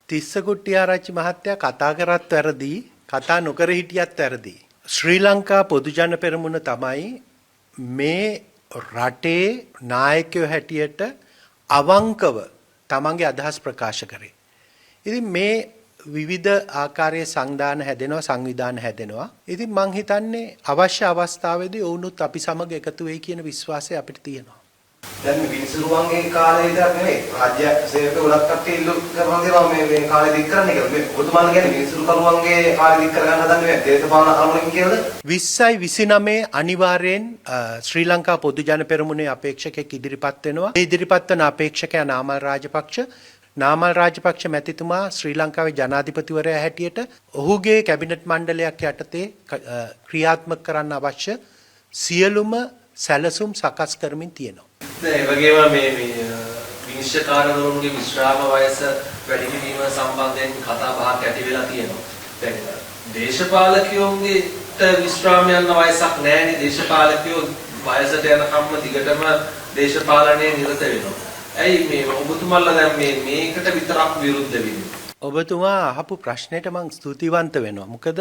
තිස්සකුට්ටිආරච්චි මහත්තයා කතා කරත් වැරදි, කතා නොකර හිටියත් වැරදි. ශ්‍රී ලංකා පොදු ජන පෙරමුණ තමයි මේ රටේ නායකයෝ හැටියට අවංකව තමන්ගේ අදහස් ප්‍රකාශ කරේ. ඉතින් මේ විවිධ ආකාරයේ සංවිධාන හැදෙනවා, සංවිධාන හැදෙනවා. ඉතින් මං හිතන්නේ අවශ්‍ය අවස්ථාවේදී වුණොත් අපි සමග එකතු වෙයි කියන විශ්වාසය අපිට තියෙනවා. දැන් විනිසුරුවන්ගේ කාලේ විතරක් නෙවෙයි රාජ්‍ය සේවක ගොඩක් කට්ටිය ඉල්ලු කරනවා දේවා මේ කාලේ දික් කරන්න කියලා. මේ ඔබතුමාලා කියන්නේ විනිසුරුකරුවන්ගේ කාලේ දික් කරගන්න හදන්නේ දේශපාලන අරමුණකින් කියලාද? 20යි 29 අනිවාර්යෙන් ශ්‍රී ලංකා පොදු ජන පෙරමුණේ අපේක්ෂකෙක් ඉදිරිපත් වෙනවා. මේ ඉදිරිපත් වන අපේක්ෂකයා නාමල් රාජපක්ෂ. නාමල් රාජපක්ෂ මැතිතුමා ශ්‍රී ලංකාවේ ජනාධිපතිවරයා හැටියට ඔහුගේ කැබිනට් මණ්ඩලයක් යටතේ ක්‍රියාත්මක කරන්න අවශ්‍ය සියලුම සැලසුම් සකස් කරමින් තියෙනවා. ඒ වගේම මේ විනිශ්චයකාරවරුන්ගේ විශ්‍රාම වයස වැඩි කිරීම සම්බන්ධයෙන් කතා බහක් ඇති වෙලා තියෙනවා. දැන් දේශපාලකයෝගේ විශ්‍රාම යන වයසක් නැහැනේ. දේශපාලකයෝ වයසට යනකම්ම දිගටම දේශපාලනයේ නිරත වෙනවා. ඇයි මේ ඔබතුමාලා දැන් මේකට විතරක් විරුද්ධ වෙන්නේ? ඔබතුමා අහපු ප්‍රශ්නෙට මම ස්තුතිවන්ත වෙනවා. මොකද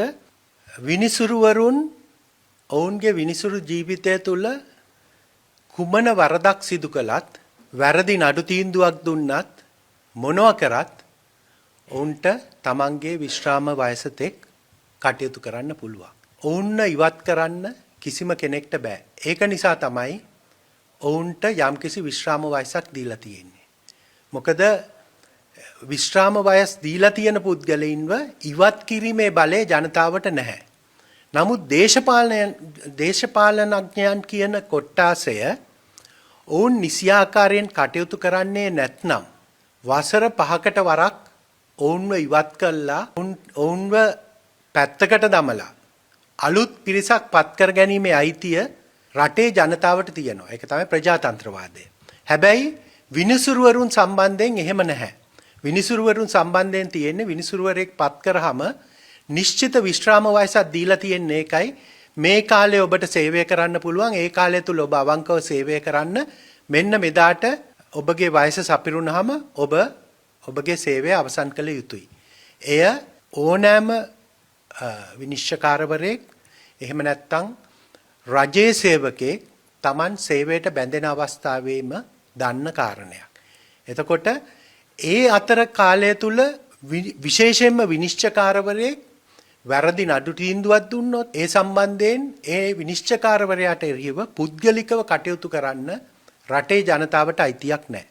විනිසුරුවරුන් ඔවුන්ගේ විනිසුරු ජීවිතය තුළ කුමන වරදක් සිදු කළත්, වැරදි නඩු තීන්දුවක් දුන්නත්, මොනවා කරත් ඔවුන්ට තමන්ගේ විශ්‍රාම වයස තෙක් කටයුතු කරන්න පුළුවන්. ඔවුන්ව ඉවත් කරන්න කිසිම කෙනෙක්ට බෑ. ඒක නිසා තමයි ඔවුන්ට යම්කිසි විශ්‍රාම වයසක් දීලා තියෙන්නේ. මොකද විශ්‍රාම වයස් දීලා තියෙන පුද්ගලයින්ව ඉවත් කිරීමේ බලය ජනතාවට නැහැ. නමුත් දේශපාලනඥයන් කියන කොට්ටාසය ඔවුන් නිසියාකාරයෙන් කටයුතු කරන්නේ නැත්නම් වසර 5කට වරක් ඔවුන්ව ඉවත් කළා, ඔවුන්ව පැත්තකට දමලා අලුත් පිරිසක් පත් කර ගැනීමේ අයිතිය රටේ ජනතාවට තියෙනවා. ඒක තමයි ප්‍රජාතන්ත්‍රවාදය. හැබැයි විනිසුරුවරුන් සම්බන්ධයෙන් එහෙම නැහැ. විනිසුරුවරුන් සම්බන්ධයෙන් තියෙන්නේ විනිසුරුවරයෙක් පත් කරාම නිශ්චිත විශ්‍රාම වයසක් දීලා තියෙන්නේ. ඒකයි මේ කාලේ ඔබට සේවය කරන්න පුළුවන්. ඒ කාලය තුල ඔබ අවංකව සේවය කරන්න. මෙන්න මෙදාට ඔබගේ වයස සපිරුණාම ඔබගේ සේවය අවසන් කළ යුතුයි. එය ඕනෑම විනිශ්චයකාරවරයෙක් එහෙම නැත්නම් රජයේ සේවකයෙක් Taman සේවයට බැඳෙන අවස්ථාවේම දන්න කාරණයක්. එතකොට ඒ අතර කාලය තුල විශේෂයෙන්ම විනිශ්චයකාරවරයෙක් වැරදි නඩු තීන්දුවක් දුන්නොත් ඒ සම්බන්ධයෙන් ඒ විනිශ්චයකාරවරයාට එරෙහිව පුද්ගලිකව කටයුතු කරන්න රටේ ජනතාවට අයිතියක් නැහැ.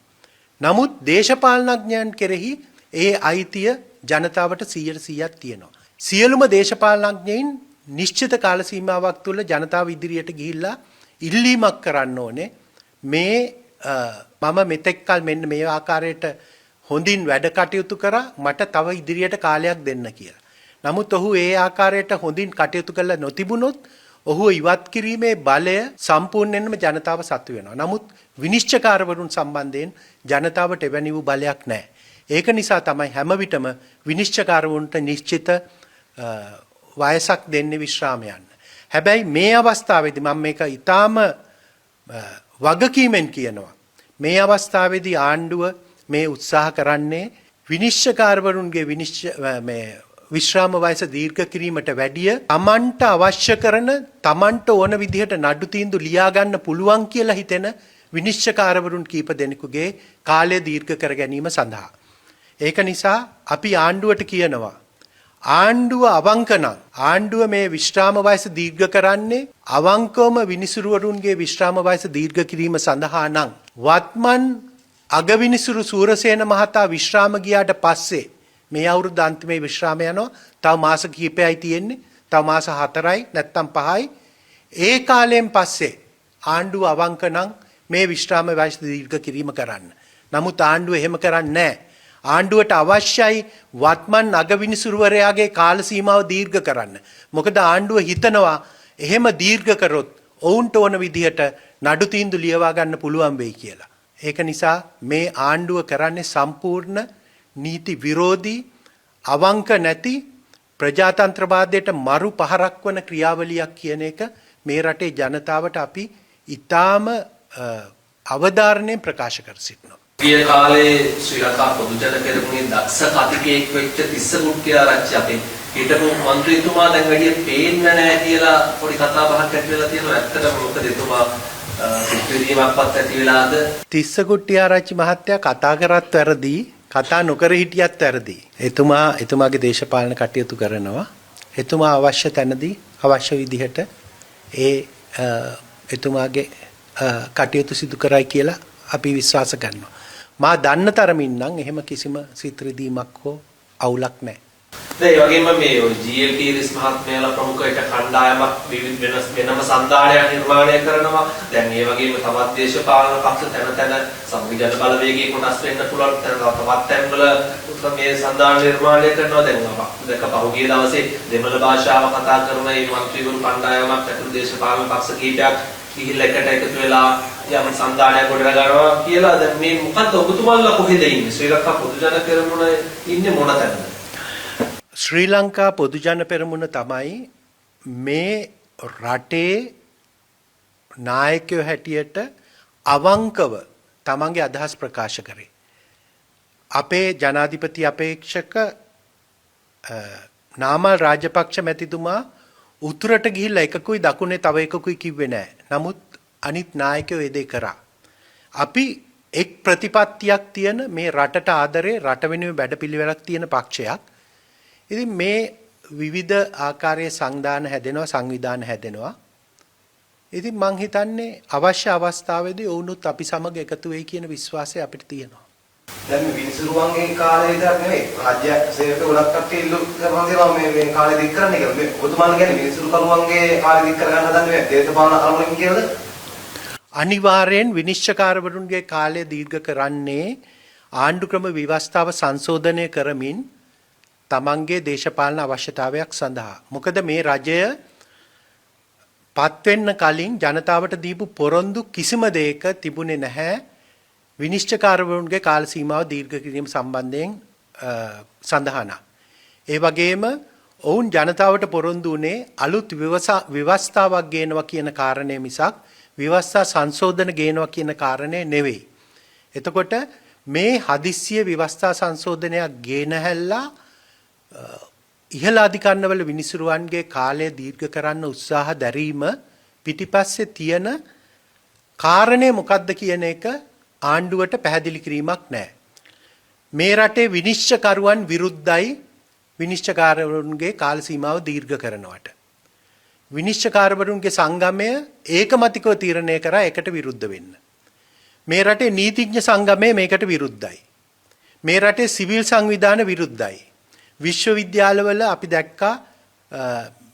නමුත් දේශපාලනඥයන් කෙරෙහි ඒ අයිතිය ජනතාවට 100%ක් තියෙනවා. සියලුම දේශපාලනඥයින් නිශ්චිත කාල සීමාවක් තුළ ජනතාව ඉදිරියට ගිහිල්ලා ඉල්ලීමක් කරන්න ඕනේ. මේ මම මෙතෙක් කල මෙන්න මේ ආකාරයට හොඳින් වැඩ කටයුතු කරා, මට තව ඉදිරියට කාලයක් දෙන්න කියලා. නමුත් ඔහු ඒ ආකාරයට හොඳින් කටයුතු කළා නොතිබුණොත් ඔහු ඉවත් කිරීමේ බලය සම්පූර්ණයෙන්ම ජනතාව සතු වෙනවා. නමුත් විනිශ්චයකාරවරුන් සම්බන්ධයෙන් ජනතාවට එවැනි වූ බලයක් නැහැ. ඒක නිසා තමයි හැම විටම විනිශ්චයකාරවරුන්ට නිශ්චිත වයසක් දෙන්නේ විශ්‍රාම යන්න. හැබැයි මේ අවස්ථාවේදී මම මේක ඊටාම වගකීමෙන් කියනවා. මේ අවස්ථාවේදී ආණ්ඩුව මේ උත්සාහ කරන්නේ විනිශ්චයකාරවරුන්ගේ විශ්‍රාම වයස දීර්ඝ කිරීමට වැඩිය තමන්ට අවශ්‍ය කරන, තමන්ට ඕන විදිහට නඩු තීන්දුව ලියා ගන්න පුළුවන් කියලා හිතෙන විනිශ්චයකාරවරුන් කීප දෙනෙකුගේ කාලය දීර්ඝ කර ගැනීම සඳහා. ඒක නිසා අපි ආණ්ඩුවට කියනවා, ආණ්ඩුව අවංක නම්, ආණ්ඩුව මේ විශ්‍රාම වයස දීර්ඝ කරන්නේ අවංකවම විනිසුරුවරුන්ගේ විශ්‍රාම වයස දීර්ඝ කිරීම සඳහා නම් වත්මන් අගවිනිසුරු සූරසේන මහතා විශ්‍රාම ගියාට පස්සේ මේ අවුරුද්ද අන්තිමේ විශ්‍රාම යනවා. තව මාස කිහිපයයි තියෙන්නේ. තව මාස 4යි නැත්නම් 5යි. ඒ කාලයෙන් පස්සේ ආණ්ඩුව අවංක නම් මේ විශ්‍රාම වයස දීර්ඝ කිරීම කරන්න. නමුත් ආණ්ඩුව එහෙම කරන්නේ නැහැ. ආණ්ඩුවට අවශ්‍යයි වත්මන් අගවිනිසුරුවරයාගේ කාල සීමාව දීර්ඝ කරන්න. මොකද ආණ්ඩුව හිතනවා එහෙම දීර්ඝ කරොත් ඔවුන්ට ඕන විදිහට නඩු තීන්දුව ලියවා ගන්න පුළුවන් වෙයි කියලා. ඒක නිසා මේ ආණ්ඩුව කරන්නේ සම්පූර්ණ නීති විරෝධී, අවංක නැති, ප්‍රජාතන්ත්‍රවාදයට මරු පහරක් වන ක්‍රියාවලියක් කියන එක මේ රටේ ජනතාවට අපි ඊටාම අවධාරණයෙන් ප්‍රකාශ කර සිටිනවා. ගිය කාලේ ශ්‍රී ලංකා පොදු ජන පෙරමුණේ දක්ෂ කතිකයෙක් වෙච්ච තිස්ස කුට්ටිආරච්චි අපේ හිටපු മന്ത്രിතුමා දැන් වැඩි පේන්නේ නැහැ කියලා පොඩි කතා බහක් ඇති වෙලා තියෙනවා. ඇත්තටම මොකද එතුමා පිටුවීමක්වත් ඇති වෙලාද? තිස්ස කුට්ටිආරච්චි මහත්තයා කතා කරත් වැරදි, කතා නොකර හිටියත් වැරදි. එතුමාගේ දේශපාලන කටයුතු කරනවා. එතුමා අවශ්‍ය තැනදී අවශ්‍ය විදිහට එතුමාගේ කටයුතු සිදු කරයි කියලා අපි විශ්වාස කරනවා. මා දන්න තරමින් නම් එහෙම කිසිම සිත් රිදීමක් හෝ අවුලක් නැහැ. ඒ වගේම මේ GLP රිස් මහත්මයාලා ප්‍රමුඛ එක කණ්ඩායමක් විවිධ වෙනම සම්දානයක් නිර්මාණය කරනවා. දැන් ඒ වගේම තවත් දේශපාලන පක්ෂ තැන සංවිධාන බලවේගයේ කොටස් වෙන්න පුළුවන් තවත් තැන්වල මේ සම්දාන නිර්මාණය කරනවා. දැන් දෙක පහුගිය දවසේ දෙමළ භාෂාව කතා කරන මේ මන්ත්‍රීවරු කණ්ඩායමක් ඇතුළු දේශපාලන පක්ෂ කීපයක් ගිහිල්ලා එකට එකතු වෙලා යම් සම්දානයක් ගොඩනගා ගන්නවා කියලා. දැන් මේ මොකද්ද ඔබතුමාලා කොහෙද ඉන්නේ? ශ්‍රී ලංකා පොදු ජන පෙරමුණ ඉන්නේ මොන තැනද? ශ්‍රී ලංකා පොදු ජන පෙරමුණ තමයි මේ රටේ නායකයෝ හැටියට අවංකව තමන්ගේ අදහස් ප්‍රකාශ කරේ. අපේ ජනාධිපති අපේක්ෂක නාමල් රාජපක්ෂ මැතිතුමා උතුරට ගිහිල්ලා එකකුයි දකුණේ තව එකකුයි කිව්වේ නැහැ. නමුත් අනිත් නායකයෝ ඒ දේ කරා. අපි එක් ප්‍රතිපත්තියක් තියෙන මේ රටට ආදරේ රට වෙනුවෙන් වැඩපිළිවෙලක් තියෙන පක්ෂයක්. ඉතින් මේ විවිධ ආකාරයේ සංවිධාන හැදෙනවා සංවිධාන හැදෙනවා. ඉතින් මං හිතන්නේ අවශ්‍ය අවස්ථාවේදී වුණොත් අපි සමග එකතු වෙයි කියන විශ්වාසය අපිට තියෙනවා. දැන් මේ විනිසුරුවන්ගේ කාලේ විතරක් නෙවෙයි රාජ්‍ය සේවක ගොඩක් කට්ටිය ඉල්ලු කරනවා මේ කාලේ දික් කරන්න කියලා. මේ ඔබතුමාලා කියන්නේ විනිසුරු කරුවන්ගේ කාලේ දික් කරගන්න හදන්නේ දේශපාලන අරමුණකින් කියලාද? අනිවාර්යෙන් විනිශ්චයකාරවරුන්ගේ කාලය දීර්ඝ කරන්නේ ආණ්ඩු ක්‍රම ව්‍යවස්ථාව සංශෝධනය කරමින් තමන්ගේ දේශපාලන අවශ්‍යතාවයක් සඳහා. මොකද මේ රජය පත්වෙන්න කලින් ජනතාවට දීපු පොරොන්දු කිසිම දෙයක තිබුණේ නැහැ විනිශ්චයකාරවරුන්ගේ කාල සීමාව දීර්ඝ කිරීම සම්බන්ධයෙන් සඳහන. ඒ වගේම ඔවුන් ජනතාවට පොරොන්දු වුණේ අලුත් ව්‍යවස්ථාවක් ගේනවා කියන කාරණය මිසක් ව්‍යවස්ථා සංශෝධන ගේනවා කියන කාරණය නෙවෙයි. එතකොට මේ හදිස්සිය ව්‍යවස්ථා සංශෝධනයක් ගේන හැල්ලා ඉහළ අධිකරණවල විනිසුරුවන්ගේ කාලය දීර්ඝ කරන්න උත්සාහ දැරීම පිටිපස්සේ තියෙන කාරණය මොකක්ද කියන එක ආණ්ඩුවට පැහැදිලි කිරීමක් නැහැ. මේ රටේ විනිශ්චයකරුවන් විරුද්ධයි විනිශ්චයකාරවරුන්ගේ කාල සීමාව දීර්ඝ කරනවට. විනිශ්චයකාරවරුන්ගේ සංගමය ඒකමතිකව තීරණය කරා ඒකට විරුද්ධ වෙන්න. මේ රටේ නීතිඥ සංගමය මේකට විරුද්ධයි. මේ රටේ සිවිල් සංවිධාන විරුද්ධයි. විශ්වවිද්‍යාලවල අපි දැක්කා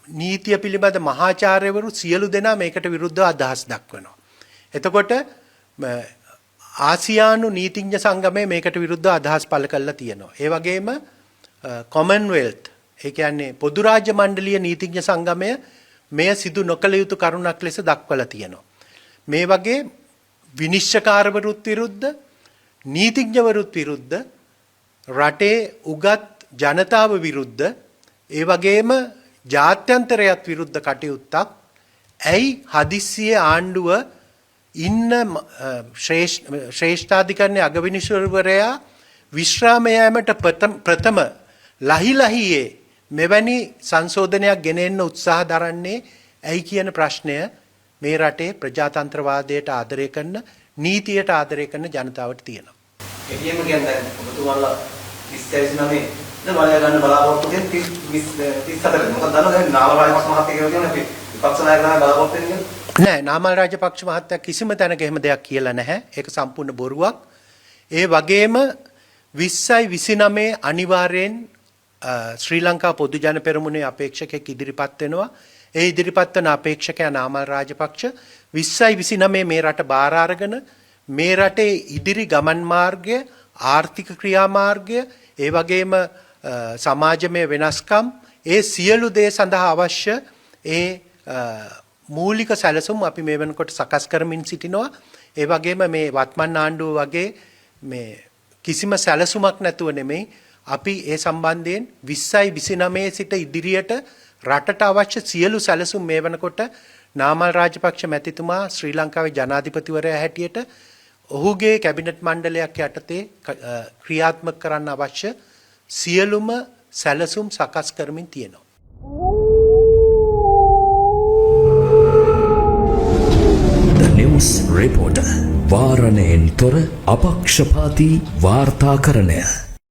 නීතිය පිළිබඳ මහාචාර්යවරු සියලු දෙනා මේකට විරුද්ධව අදහස් දක්වනවා. එතකොට ආසියානු නීතිඥ සංගමය මේකට විරුද්ධව අදහස් පළ කළා තියෙනවා. ඒ වගේම කොමන්වෙල්ත් ඒ කියන්නේ පොදු රාජ්‍ය මණ්ඩලීය නීතිඥ සංගමය මෙය සිදු නොකළ යුතු කරුණක් ලෙස දක්වලා තියෙනවා. මේ වගේ විනිශ්චයකාරවරුත් විරුද්ධ නීතිඥවරුත් විරුද්ධ රටේ උගත් ජනතාව විරුද්ධ ඒ වගේම ජාත්‍යන්තරයත් විරුද්ධ කටයුත්තක් ඇයි හදිස්සියේ ආණ්ඩුව ඉන්න ශ්‍රේෂ්ඨාධිකරණයේ අගවිනිසුරුවරයා විශ්‍රාම යාමට ප්‍රථම ලහිලහියේ මෙවැනි සංශෝධනයක් ගෙන එන්න උත්සාහ දරන්නේ ඇයි කියන ප්‍රශ්නය මේ රටේ ප්‍රජාතන්ත්‍රවාදයට ආදරය කරන නීතියට ආදරය කරන ජනතාවට තියෙනවා. එළියම කියන්නේ ඔබතුමාලා 29 බලය ගන්න බලාපොරොත්තු වෙන 34 මොකද දන්නවද නාමල් රාජපක්ෂ මහත්තයා කියලා කියන්නේ අපි විපක්ෂ නායක තමයි බලාපොරොත්තු වෙන්නේ කියලා නෑ නාමල් රාජපක්ෂ මහත්තයා කිසිම තැනක එහෙම දෙයක් කියලා නැහැ. ඒක සම්පූර්ණ බොරුවක්. ඒ වගේම 20යි 29 අනිවාර්යෙන් ශ්‍රී ලංකා පොදු ජන පෙරමුණේ අපේක්ෂකෙක් ඉදිරිපත් වෙනවා. ඒ ඉදිරිපත් වන අපේක්ෂකයා නාමල් රාජපක්ෂ 20යි 29 මේ රට බාර අරගෙන මේ රටේ ඉදිරි ගමන් මාර්ගය ආර්ථික ක්‍රියාමාර්ගය ඒ වගේම සමාජමය වෙනස්කම් ඒ සියලු දේ සඳහා අවශ්‍ය ඒ මූලික සැලසුම් අපි මේ වෙනකොට සකස් කරමින් සිටිනවා. ඒ වගේම මේ වත්මන් ආණ්ඩුව වගේ මේ කිසිම සැලසුමක් නැතුව නෙමෙයි අපි ඒ සම්බන්ධයෙන් 20යි 29 සිට ඉදිරියට රටට අවශ්‍ය සියලු සැලසුම් මේ වෙනකොට නාමල් රාජපක්ෂ මැතිතුමා ශ්‍රී ලංකාවේ ජනාධිපතිවරයා හැටියට ඔහුගේ කැබිනට් මණ්ඩලයක් යටතේ ක්‍රියාත්මක කරන්න අවශ්‍ය සියලුම සැලසුම් සකස් කරමින් තියෙනවා. The News Reporter වාරණයෙන් තොර අපක්ෂපාතී වාර්තාකරණය